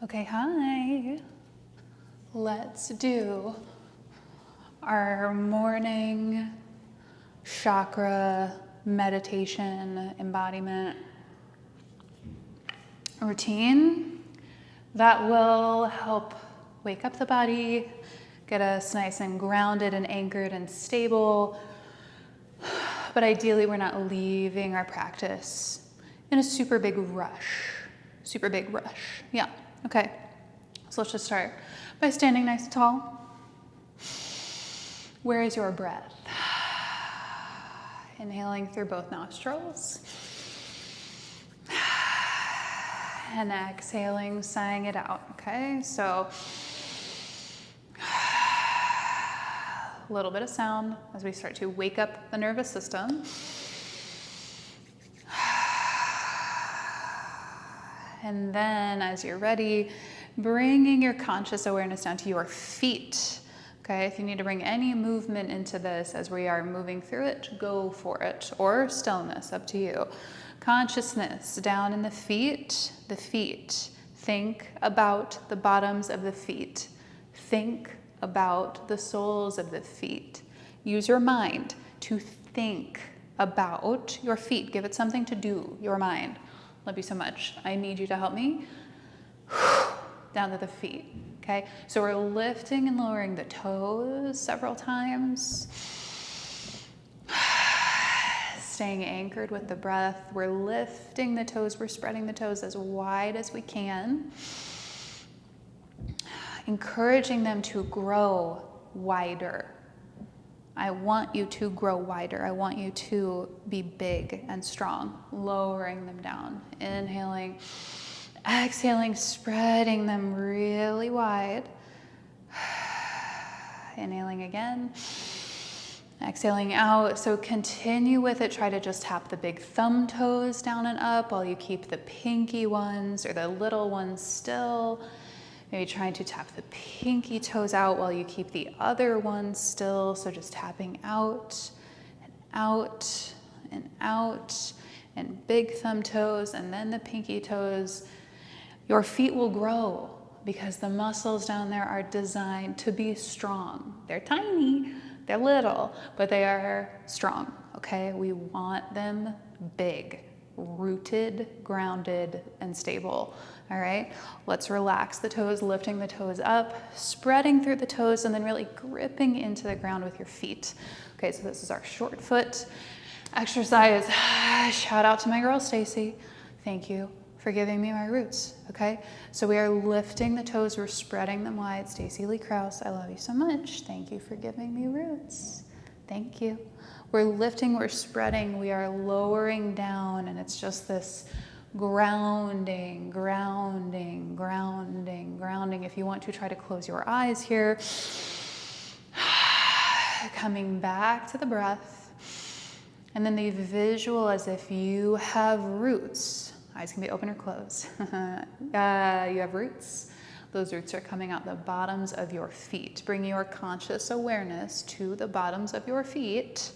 Okay, hi. Let's do our morning chakra meditation embodiment routine that will help wake up the body, get us nice and grounded and anchored and stable. But ideally, we're not leaving our practice in a super big rush. Yeah, okay. So let's just start by standing nice and tall. Where is your breath? Inhaling through both nostrils. And exhaling, sighing it out, okay? So a little bit of sound as we start to wake up the nervous system. And then as you're ready, bringing your conscious awareness down to your feet. Okay, if you need to bring any movement into this as we are moving through it, go for it. Or stillness, up to you. Consciousness down in the feet. Think about the bottoms of the feet. Think about the soles of the feet. Use your mind to think about your feet. Give it something to do, your mind. Love you so much. I need you to help me down to the feet, okay? So we're lifting and lowering the toes several times. Staying anchored with the breath. We're lifting the toes. We're spreading the toes as wide as we can. Encouraging them to grow wider. I want you to grow wider. I want you to be big and strong. Lowering them down. Inhaling, exhaling, spreading them really wide. Inhaling again. Exhaling out. So continue with it. Try to just tap the big thumb toes down and up while you keep the pinky ones or the little ones still. Maybe trying to tap the pinky toes out while you keep the other ones still. So just tapping out and out and out, and big thumb toes and then the pinky toes. Your feet will grow because the muscles down there are designed to be strong. They're tiny, they're little, but they are strong, okay? We want them big, rooted, grounded, and stable. All right, let's relax the toes, lifting the toes up, spreading through the toes, and then really gripping into the ground with your feet. Okay, so this is our short foot exercise. Shout out to my girl, Stacy. Thank you for giving me my roots, okay? So we are lifting the toes, we're spreading them wide. Stacy Lee Krause, I love you so much. Thank you for giving me roots. Thank you. We're lifting, we're spreading, we are lowering down, and it's just this grounding, grounding, grounding, grounding. If you want to, try to close your eyes here. Coming back to the breath. And then the visual as if you have roots. Eyes can be open or closed. You have roots. Those roots are coming out the bottoms of your feet. Bring your conscious awareness to the bottoms of your feet.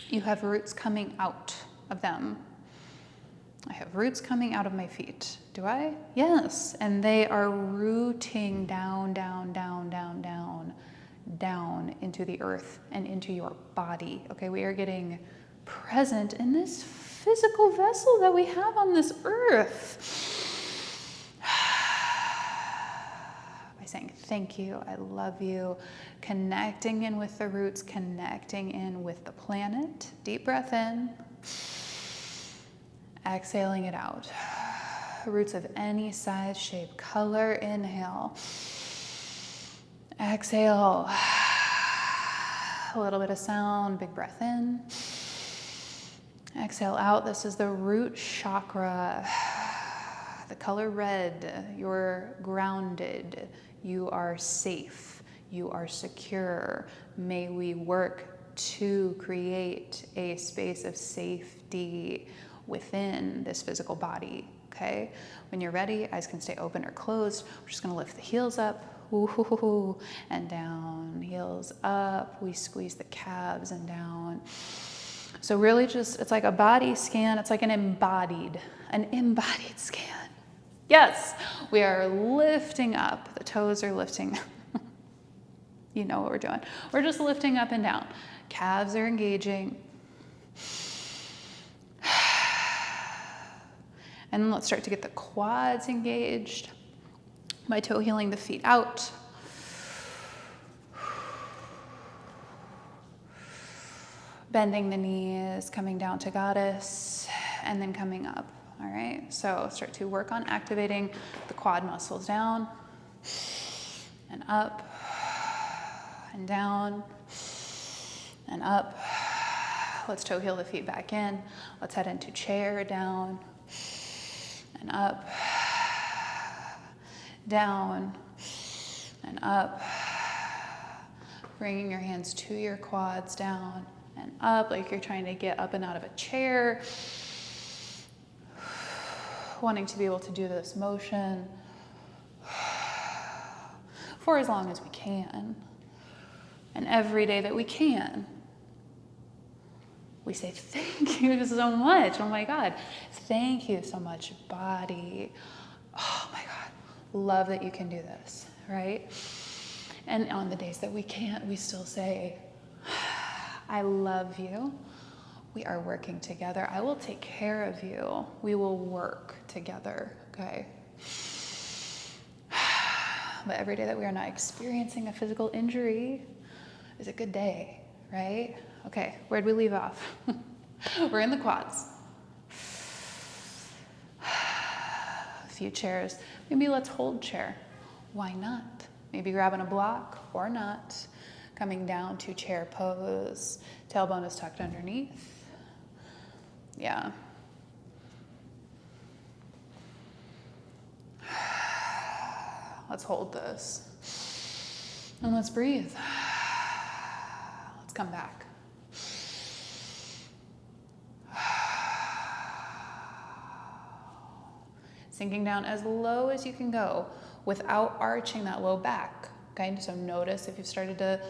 You have roots coming out of them. I have roots coming out of my feet. Do I? Yes. And they are rooting down, down, down, down, down, down into the earth and into your body. Okay, we are getting present in this physical vessel that we have on this earth. By saying thank you, I love you, connecting in with the roots, connecting in with the planet. Deep breath in. Exhaling it out. Roots of any size, shape, color. Inhale. Exhale. A little bit of sound. Big breath in. Exhale out. This is the root chakra. The color red. You're grounded. You are safe. You are secure. May we work to create a space of safety within this physical body, okay? When you're ready, eyes can stay open or closed. We're just gonna lift the heels up, ooh, and down, heels up. We squeeze the calves and down. So really just, it's like a body scan. It's like an embodied scan. Yes, We are lifting up. The toes are lifting. You know what we're doing. We're just lifting up and down. Calves are engaging. And then let's start to get the quads engaged by toe heeling the feet out. Bending the knees, coming down to goddess, and then coming up. All right, so start to work on activating the quad muscles down and up and down and up. Let's toe heel the feet back in. Let's head into chair, down and up, down and up. Bringing your hands to your quads, down and up, like you're trying to get up and out of a chair. Wanting to be able to do this motion for as long as we can. And every day that we can, we say, thank you so much. Oh my God. Thank you so much, body. Oh my God. Love that you can do this, right? And on the days that we can't, we still say, I love you. We are working together. I will take care of you. We will work together, okay? But every day that we are not experiencing a physical injury is a good day, right? Okay, where'd we leave off? We're in the quads. A few chairs. Maybe let's hold chair. Why not? Maybe grabbing a block or not. Coming down to chair pose. Tailbone is tucked underneath. Yeah. Let's hold this. And let's breathe. Let's come back. Sinking down as low as you can go without arching that low back. Okay, so notice if you've started to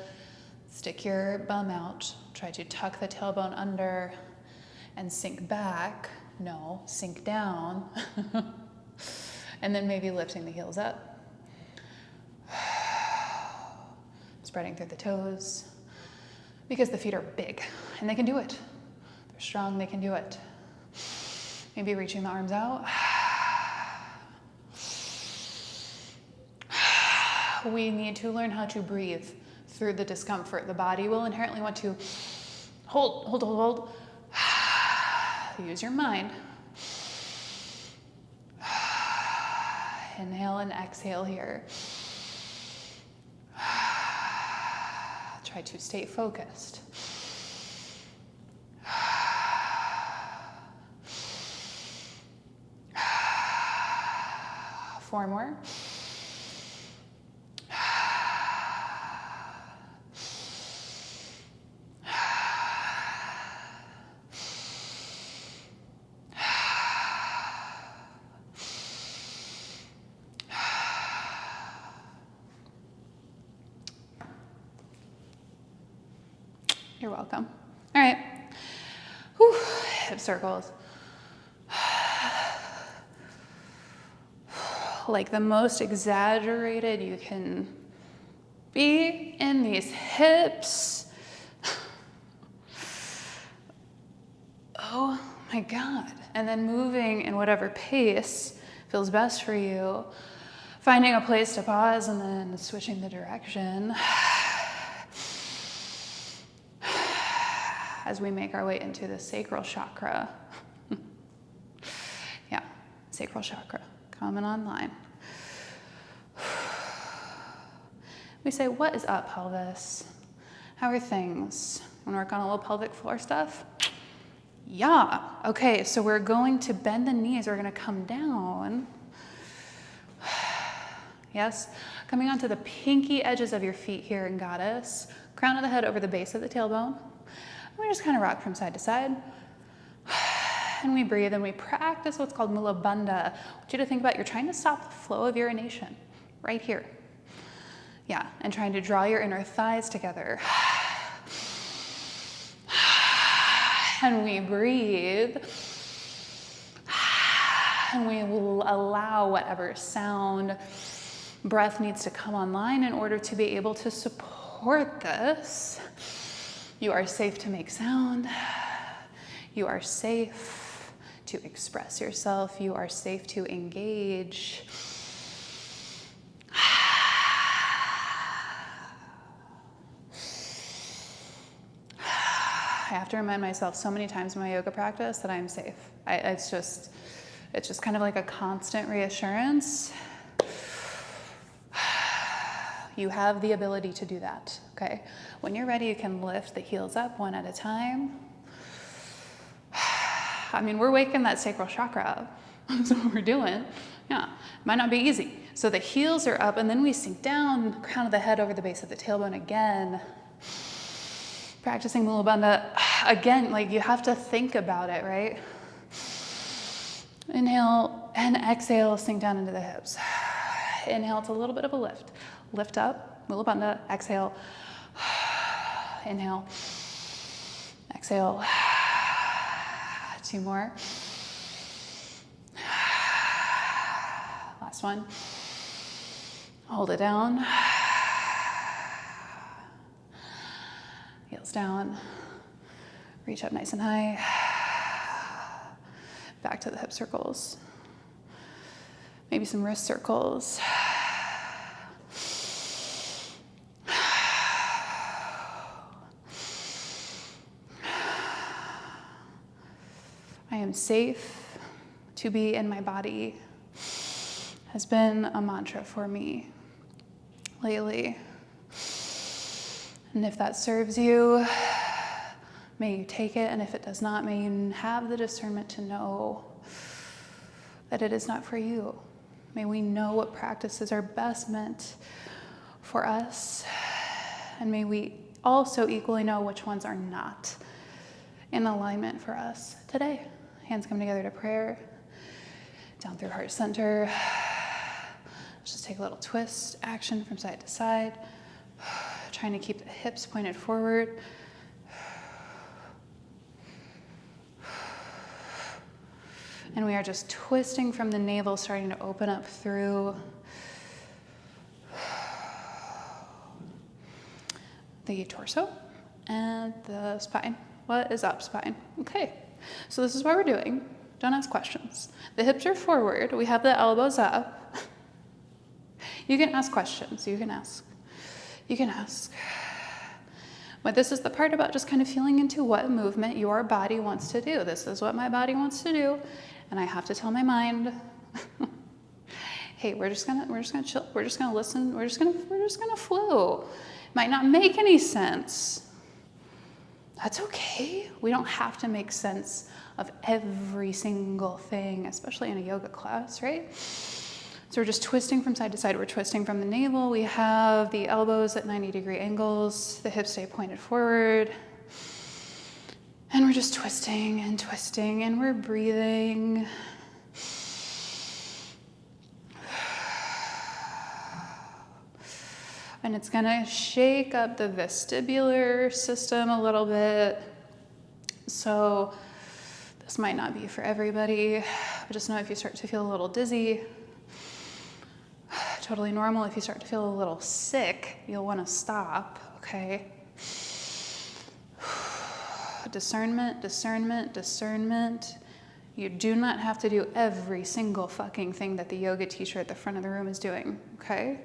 stick your bum out, try to tuck the tailbone under and sink back. No, sink down. And then maybe lifting the heels up. Spreading through the toes. Because the feet are big and they can do it. They're strong, they can do it. Maybe reaching the arms out. We need to learn how to breathe through the discomfort. The body will inherently want to hold. Use your mind. Inhale and exhale here. Try to stay focused. 4 more. You're welcome. All right. Whew. Hip circles. Like the most exaggerated you can be in these hips. Oh my God. And then moving in whatever pace feels best for you. Finding a place to pause and then switching the direction. As we make our way into the sacral chakra. Yeah, sacral chakra, coming online. We say, what is up, pelvis? How are things? Want to work on a little pelvic floor stuff? Yeah, okay, so we're going to bend the knees. We're going to come down. Yes, coming onto the pinky edges of your feet here in goddess. Crown of the head over the base of the tailbone. We just kind of rock from side to side. And we breathe and we practice what's called Mula Bandha. I want you to think about you're trying to stop the flow of urination right here. Yeah, and trying to draw your inner thighs together. And we breathe. And we will allow whatever sound, breath needs to come online in order to be able to support this. You are safe to make sound. You are safe to express yourself. You are safe to engage. I have to remind myself so many times in my yoga practice that I'm safe. It's just kind of like a constant reassurance. You have the ability to do that, okay? When you're ready, you can lift the heels up one at a time. I mean, we're waking that sacral chakra up. That's what we're doing. Yeah, might not be easy. So the heels are up, and then we sink down, crown of the head over the base of the tailbone again. Practicing Mula Bandha, again, like you have to think about it, right? Inhale and exhale, sink down into the hips. Inhale, it's a little bit of a lift. Lift up, Mula Bandha, exhale. Inhale, exhale. 2 more. Last one. Hold it down. Heels down. Reach up nice and high. Back to the hip circles. Maybe some wrist circles. I am safe to be in my body has been a mantra for me lately. And if that serves you, may you take it. And if it does not, may you have the discernment to know that it is not for you. May we know what practices are best meant for us. And may we also equally know which ones are not in alignment for us today. Hands come together to prayer. Down through heart center. Just take a little twist action from side to side. Trying to keep the hips pointed forward. And we are just twisting from the navel, starting to open up through the torso and the spine. What is up, spine? Okay, so this is what we're doing. Don't ask questions. The hips are forward. We have the elbows up. You can ask questions. You can ask. But this is the part about just kind of feeling into what movement your body wants to do. This is what my body wants to do. And I have to tell my mind, hey, we're just gonna chill. We're just gonna listen. We're just gonna flow. Might not make any sense. That's okay. We don't have to make sense of every single thing, especially in a yoga class, right? So we're just twisting from side to side. We're twisting from the navel. We have the elbows at 90-degree angles. The hips stay pointed forward. And we're just twisting, and we're breathing. And it's gonna shake up the vestibular system a little bit. So this might not be for everybody, but just know if you start to feel a little dizzy, totally normal. If you start to feel a little sick, you'll wanna stop, okay? Discernment, discernment, discernment. You do not have to do every single fucking thing that the yoga teacher at the front of the room is doing, okay?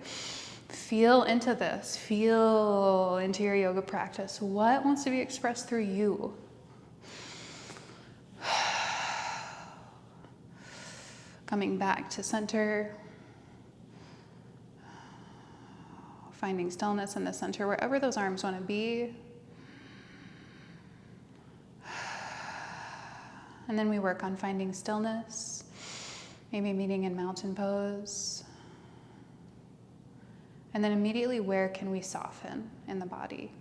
Feel into this. Feel into your yoga practice. What wants to be expressed through you? Coming back to center. Finding stillness in the center, wherever those arms want to be. And then we work on finding stillness, maybe meeting in mountain pose. And then immediately, where can we soften in the body?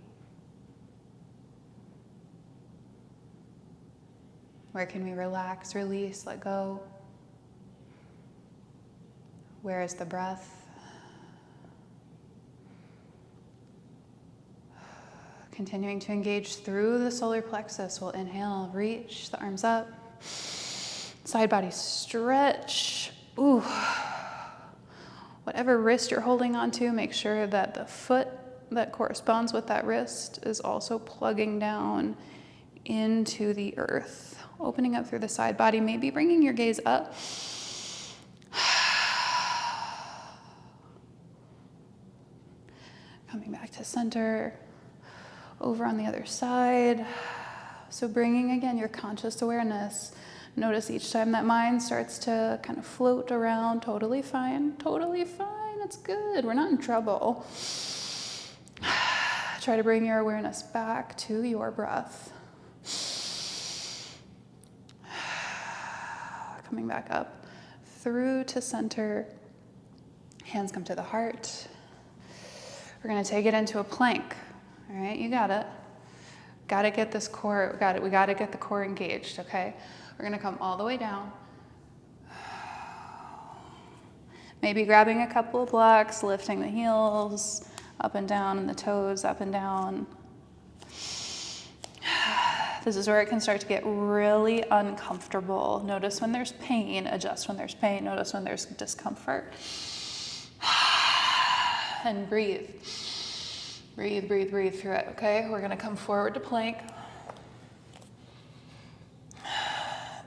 Where can we relax, release, let go? Where is the breath? Continuing to engage through the solar plexus. We'll inhale, reach the arms up. Side body stretch. Ooh. Whatever wrist you're holding onto, make sure that the foot that corresponds with that wrist is also plugging down into the earth. Opening up through the side body, maybe bringing your gaze up. Coming back to center. Over on the other side. So bringing again your conscious awareness. Notice each time that mind starts to kind of float around. Totally fine, it's good, we're not in trouble. Try to bring your awareness back to your breath. Coming back up through to center. Hands come to the heart. We're gonna take it into a plank. All right, you got it. Got to get this core, we got to get the core engaged, okay? We're going to come all the way down. Maybe grabbing a couple of blocks, lifting the heels, up and down, and the toes up and down. This is where it can start to get really uncomfortable. Notice when there's pain, adjust when there's pain, notice when there's discomfort. And breathe. Breathe through it, okay? We're gonna come forward to plank.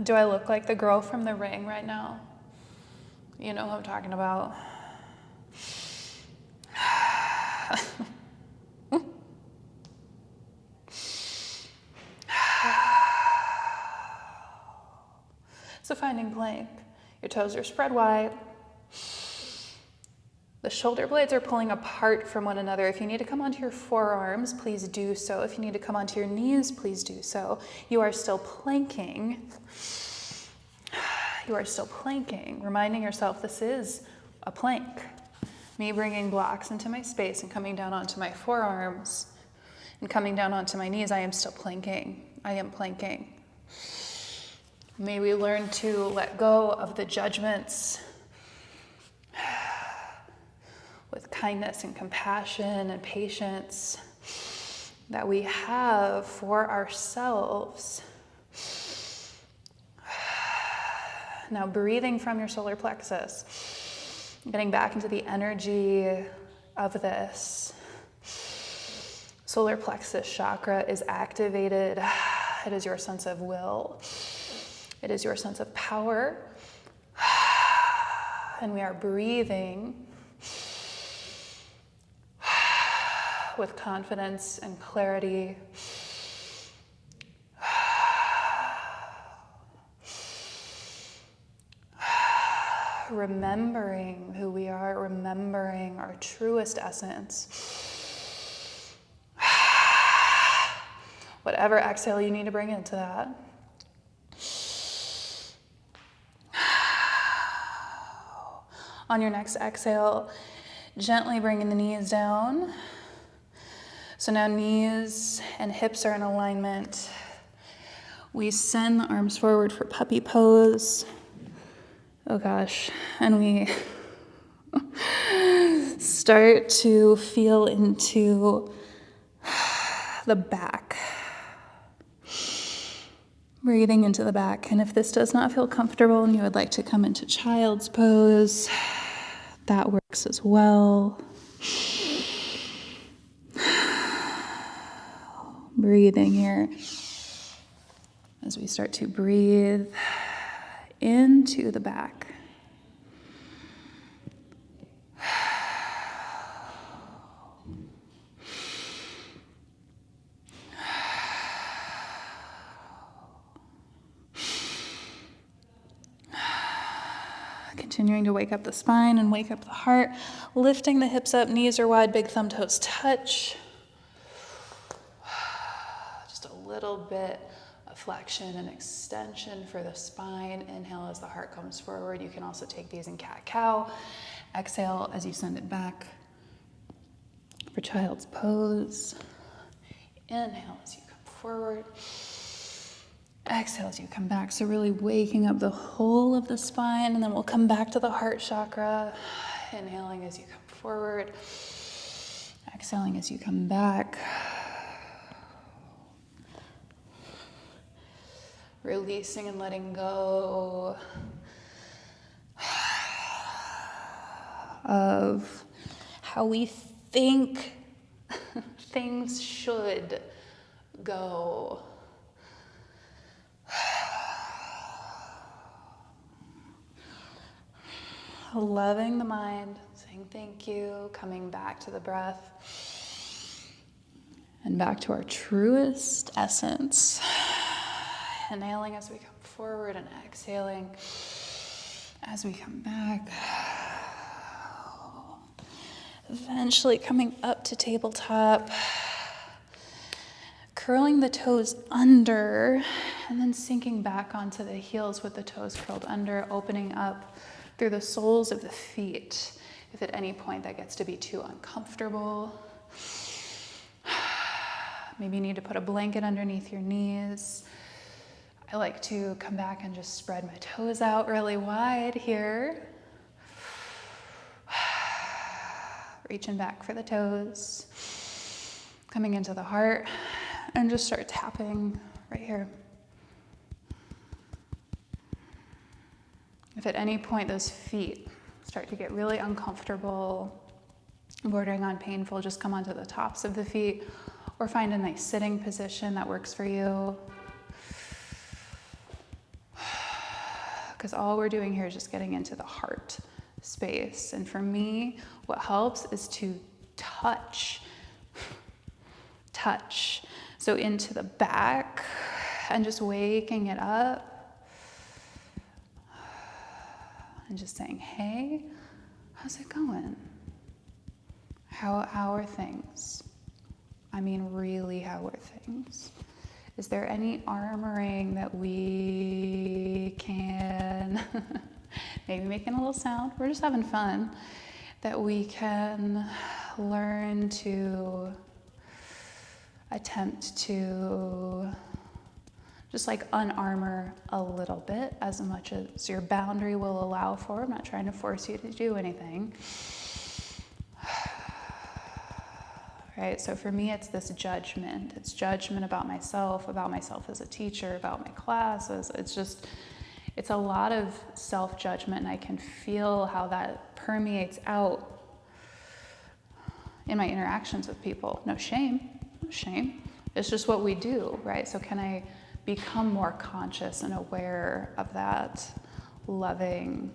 Do I look like the girl from The Ring right now? You know who I'm talking about. So finding plank. Your toes are spread wide. The shoulder blades are pulling apart from one another. If you need to come onto your forearms, please do so. If you need to come onto your knees, please do so. You are still planking. You are still planking, reminding yourself this is a plank. Me bringing blocks into my space and coming down onto my forearms and coming down onto my knees, I am still planking. I am planking. May we learn to let go of the judgments with kindness and compassion and patience that we have for ourselves. Now breathing from your solar plexus, getting back into the energy of this. Solar plexus chakra is activated. It is your sense of will. It is your sense of power. And we are breathing with confidence and clarity. Remembering who we are, remembering our truest essence. Whatever exhale you need to bring into that. On your next exhale, gently bringing the knees down. So now knees and hips are in alignment. We send the arms forward for puppy pose. Oh gosh, and we start to feel into the back. Breathing into the back. And if this does not feel comfortable and you would like to come into child's pose, that works as well. Breathing here as we start to breathe into the back. Continuing to wake up the spine and wake up the heart, lifting the hips up, knees are wide, big thumb toes touch. Just a little bit of flexion and extension for the spine. Inhale as the heart comes forward. You can also take these in cat-cow. Exhale as you send it back for child's pose. Inhale as you come forward. Exhale as you come back. So really waking up the whole of the spine, and then we'll come back to the heart chakra. Inhaling as you come forward. Exhaling as you come back. Releasing and letting go of how we think things should go. Loving the mind, saying thank you, coming back to the breath and back to our truest essence. Inhaling as we come forward and exhaling as we come back. Eventually coming up to tabletop, curling the toes under and then sinking back onto the heels with the toes curled under, opening up through the soles of the feet. If at any point that gets to be too uncomfortable, maybe you need to put a blanket underneath your knees. I like to come back and just spread my toes out really wide here. Reaching back for the toes, coming into the heart, and just start tapping right here. If at any point those feet start to get really uncomfortable, bordering on painful, just come onto the tops of the feet or find a nice sitting position that works for you. Because all we're doing here is just getting into the heart space. And for me, what helps is to touch. So into the back and just waking it up. And just saying, hey, how's it going? How are things? I mean, really, how are things? Is there any armoring that we can, maybe making a little sound, we're just having fun, that we can learn to attempt to just like unarmor a little bit as much as your boundary will allow for. I'm not trying to force you to do anything. Right, so for me, it's this judgment. It's judgment about myself as a teacher, about my classes. It's a lot of self-judgment, and I can feel how that permeates out in my interactions with people. No shame. It's just what we do, right? So can I become more conscious and aware of that, loving,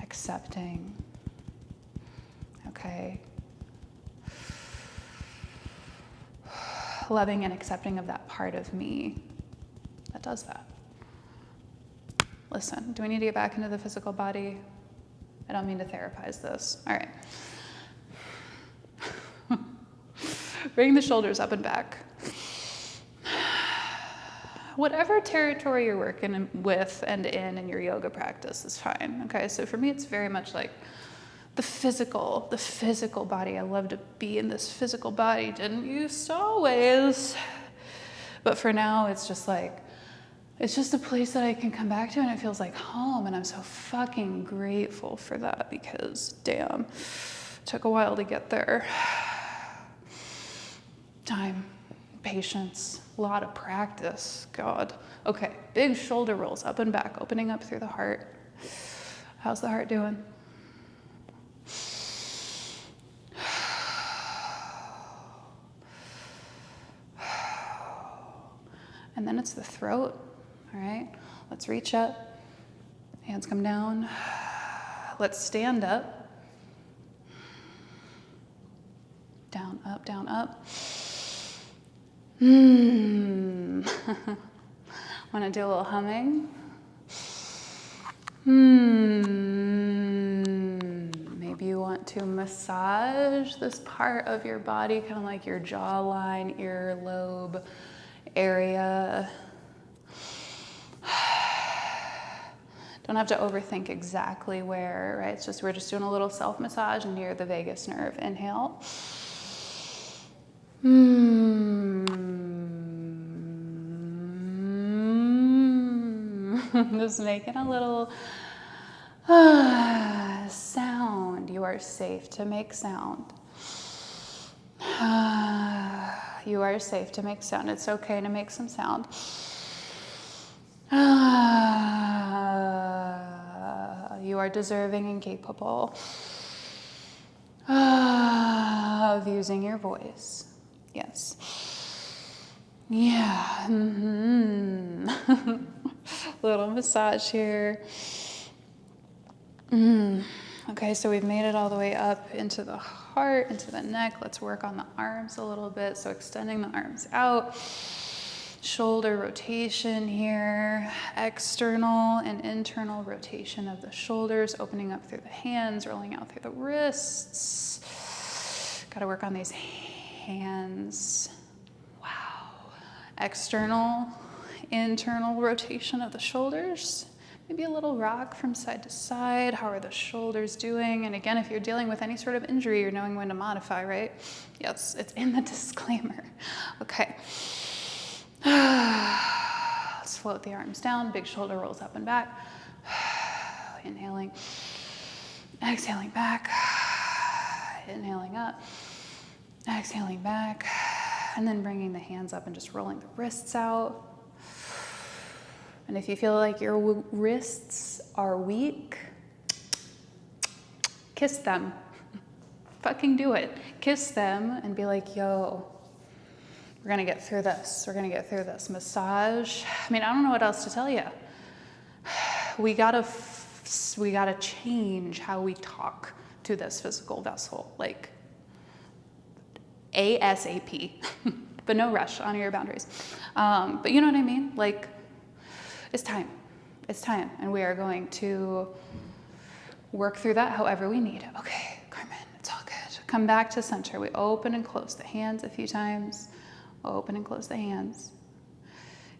accepting, okay? Loving and accepting of that part of me that does that. Listen, do we need to get back into the physical body? I don't mean to therapize this. All right. Bring the shoulders up and back. Whatever territory you're working with and in your yoga practice is fine. Okay, so for me, it's very much like the physical body. I love to be in this physical body. Didn't used to always. But for now, it's just like, it's just a place that I can come back to and it feels like home. And I'm so fucking grateful for that because damn, it took a while to get there. Time, patience, a lot of practice, God. Okay, big shoulder rolls up and back, opening up through the heart. How's the heart doing? And then it's the throat, all right? Let's reach up, hands come down. Let's stand up. Down, up, down, up. Want to do a little humming? Maybe you want to massage this part of your body, kind of like your jawline, earlobe area. Don't have to overthink exactly where, right? It's just, we're just doing a little self-massage near the vagus nerve. Inhale. Just making a little sound. You are safe to make sound. You are safe to make sound. It's okay to make some sound. You are deserving and capable of using your voice. Yes. Yeah. Little massage here. Okay, so we've made it all the way up into the heart, into the neck. Let's work on the arms a little bit. So extending the arms out. Shoulder rotation here. External and internal rotation of the shoulders, opening up through the hands, rolling out through the wrists. Got to work on these hands. Wow. External, internal rotation of the shoulders. Maybe a little rock from side to side. How are the shoulders doing? And again, if you're dealing with any sort of injury, you're knowing when to modify, right? Yes, it's in the disclaimer. Okay. Let's float the arms down. Big shoulder rolls up and back. Inhaling. Exhaling back. Inhaling up. Exhaling back. And then bringing the hands up and just rolling the wrists out. And if you feel like your wrists are weak, kiss them. Fucking do it. Kiss them and be like, yo, we're gonna get through this. We're gonna get through this. Massage. I mean, I don't know what else to tell you. We gotta change how we talk to this physical vessel, like ASAP. But no rush, honor your boundaries. But you know what I mean? Like, it's time. It's time. And we are going to work through that however we need. Okay, Carmen, it's all good. Come back to center. We open and close the hands a few times. Open and close the hands.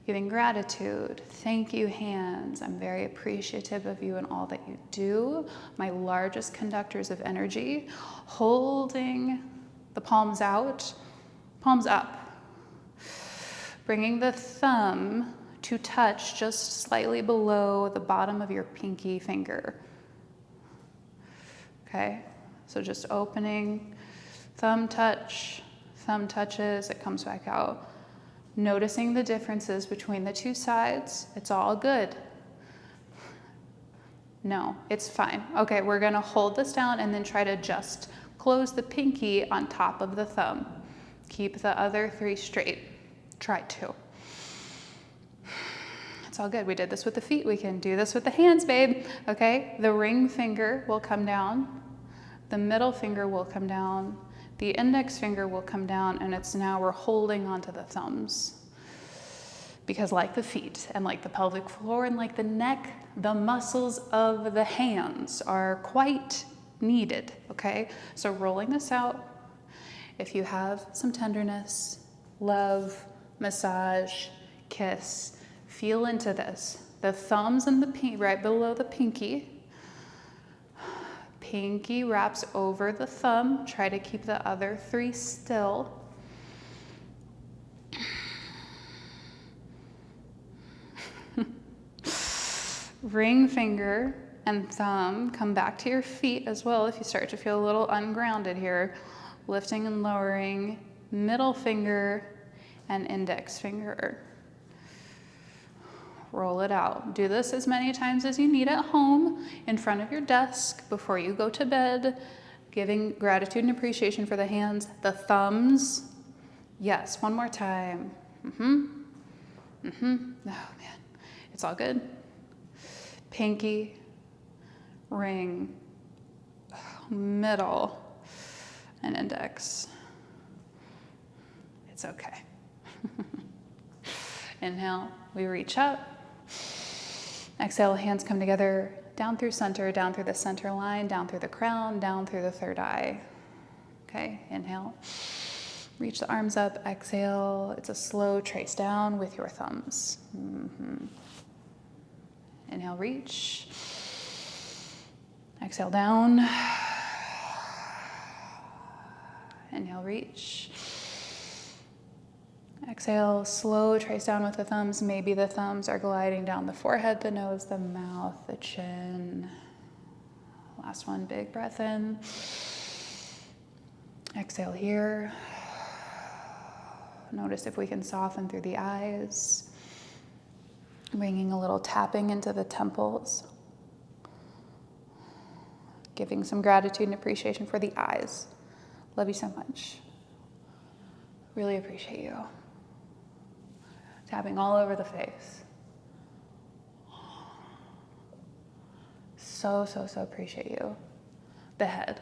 Giving gratitude. Thank you, hands. I'm very appreciative of you and all that you do. My largest conductors of energy. Holding the palms out, palms up. Bringing the thumb to touch just slightly below the bottom of your pinky finger. Okay, so just opening, thumb touches, it comes back out. Noticing the differences between the two sides. It's all good. No, it's fine. Okay, we're gonna hold this down and then try to just close the pinky on top of the thumb. Keep the other three straight. Try to. It's all good. We did this with the feet. We can do this with the hands, babe. Okay? The ring finger will come down. The middle finger will come down. The index finger will come down, and it's now we're holding onto the thumbs. Because like the feet and like the pelvic floor and like the neck, the muscles of the hands are quite needed, okay? So rolling this out, if you have some tenderness, love, massage, kiss, feel into this. The thumbs and the pinky, right below the pinky. Pinky wraps over the thumb. Try to keep the other three still. Ring finger and thumb come back to your feet as well if you start to feel a little ungrounded here. Lifting and lowering. Middle finger and index finger. Roll it out. Do this as many times as you need at home, in front of your desk, before you go to bed, giving gratitude and appreciation for the hands, the thumbs. Yes, one more time. Oh man, it's all good. Pinky, ring, middle, and index. It's okay. Inhale, we reach up. Exhale, hands come together, down through center, down through the center line, down through the crown, down through the third eye. Okay, inhale. Reach the arms up, exhale. It's a slow trace down with your thumbs. Inhale, reach. Exhale, down. Inhale, reach. Exhale, slow trace down with the thumbs. Maybe the thumbs are gliding down the forehead, the nose, the mouth, the chin. Last one, big breath in. Exhale here. Notice if we can soften through the eyes. Bringing a little tapping into the temples. Giving some gratitude and appreciation for the eyes. Love you so much. Really appreciate you. Tapping all over the face. So appreciate you. The head.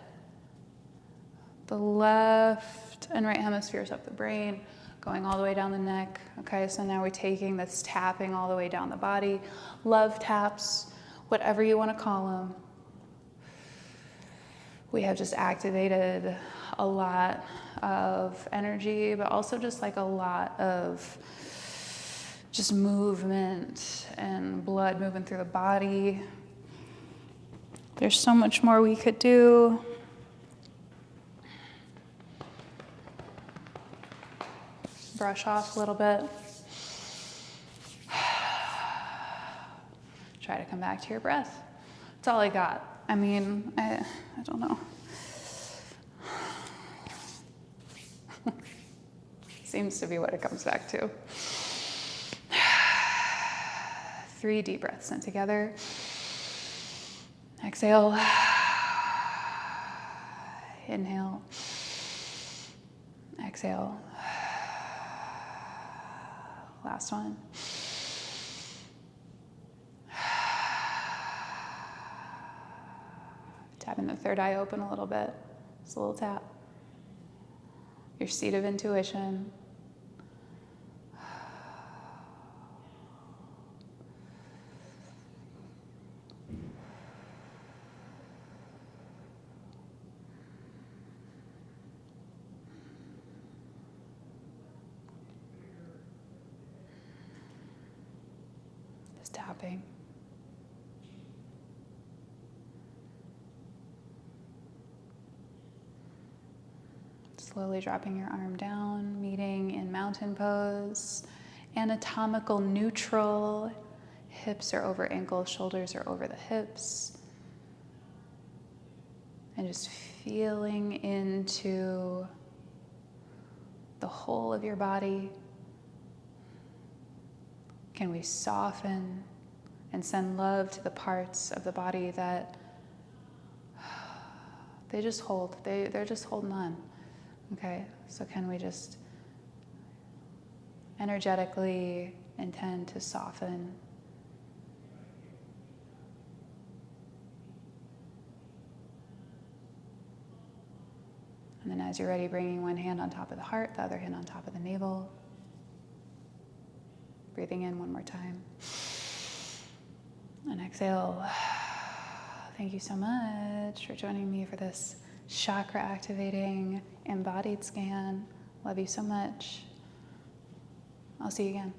The left and right hemispheres of the brain, going all the way down the neck. Okay, so now we're taking this tapping all the way down the body. Love taps, whatever you want to call them. We have just activated a lot of energy, but also just like a lot of just movement and blood moving through the body. There's so much more we could do. Brush off a little bit. Try to come back to your breath. That's all I got. I mean, I don't know. Seems to be what it comes back to. 3 deep breaths in together. Exhale. Inhale. Exhale. Last one. Tapping the third eye open a little bit. Just a little tap. Your seat of intuition. Just tapping. Slowly dropping your arm down, meeting in mountain pose. Anatomical neutral. Hips are over ankles, shoulders are over the hips. And just feeling into the whole of your body. Can we soften and send love to the parts of the body that they just hold, they're just holding on. Okay, so can we just energetically intend to soften? And then as you're ready, bringing one hand on top of the heart, the other hand on top of the navel. Breathing in one more time. And exhale. Thank you so much for joining me for this chakra-activating embodied scan. Love you so much. I'll see you again.